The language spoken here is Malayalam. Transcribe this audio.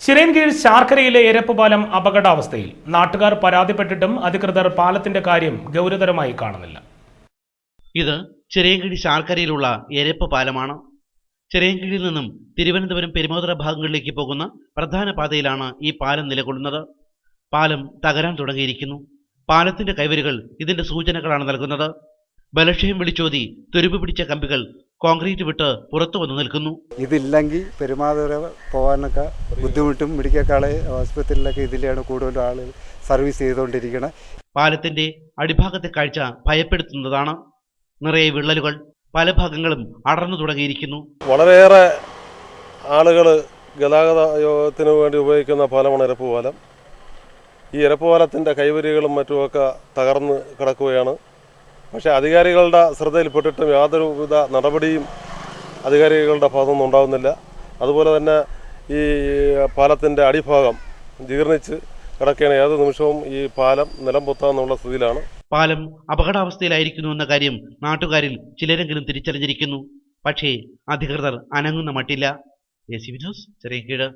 ചിറയൻകീഴ് ശാർക്കരയിലെ എരപ്പ് പാലം അപകടാവസ്ഥയിൽ നാട്ടുകാർ പരാതിപ്പെട്ടിട്ടും അധികൃതർ പാലത്തിന്റെ കാര്യം ഗൗരവതരമായി കാണുന്നില്ല. ഇത് ചിറയൻകീഴ് ശാർക്കരയിലുള്ള എരപ്പ് പാലമാണ്. ചിറയൻകീഴിൽ നിന്നും തിരുവനന്തപുരം പെരുമാതുറ ഭാഗങ്ങളിലേക്ക് പോകുന്ന പ്രധാന പാതയിലാണ് ഈ പാലം നിലകൊള്ളുന്നത്. പാലം തകരാൻ തുടങ്ങിയിരിക്കുന്നു. പാലത്തിന്റെ കൈവരികൾ ഇതിന്റെ സൂചനകളാണ് നൽകുന്നത്. ബലക്ഷയം വിളിച്ചോതി തുരുമ്പ് പിടിച്ച കമ്പികൾ കോൺക്രീറ്റ് വിട്ട് പുറത്തു വന്നു നിൽക്കുന്നു. ഇതില്ലെങ്കിൽ പെരുമാതുറ പോകാനൊക്കെ ബുദ്ധിമുട്ടും മെഡിക്കൽ കോളേജ് ആശുപത്രിയിലൊക്കെ ഇതിലാണ് കൂടുതലും ആളുകൾ സർവീസ് ചെയ്തുകൊണ്ടിരിക്കുന്നത്. പാലത്തിന്റെ അടിഭാഗത്തെ കാഴ്ച ഭയപ്പെടുത്തുന്നതാണ്. നിറയെ വിള്ളലുകൾ, പല ഭാഗങ്ങളും അടർന്നു തുടങ്ങിയിരിക്കുന്നു. വളരെയേറെ ആളുകൾ ഗതാഗതത്തിന് വേണ്ടി ഉപയോഗിക്കുന്ന പാലമാണ് എരപ്പ് പാലം. ഈ എരപ്പ് പാലത്തിൻ്റെ കൈവരികളും മറ്റുമൊക്കെ തകർന്ന് കിടക്കുകയാണ്. പക്ഷേ അധികാരികളുടെ ശ്രദ്ധയിൽപ്പെട്ടിട്ടും യാതൊരുവിധ നടപടിയും അധികാരികളുടെ ഭാഗത്തുനിന്നും ഉണ്ടാകുന്നില്ല. അതുപോലെ തന്നെ ഈ പാലത്തിൻ്റെ അടിഭാഗം ജീർണിച്ച് കിടക്കുകയാണ്. ഏത് നിമിഷവും ഈ പാലം നിലം പൊത്താന്നുള്ള സ്ഥിതിയിലാണ്. പാലം അപകടാവസ്ഥയിലായിരിക്കുന്നു എന്ന കാര്യം നാട്ടുകാരിൽ ചിലരെങ്കിലും തിരിച്ചറിഞ്ഞിരിക്കുന്നു. പക്ഷേ അധികൃതർ അനങ്ങുന്ന മട്ടില്ല. AC news, Chirayinkeezhu.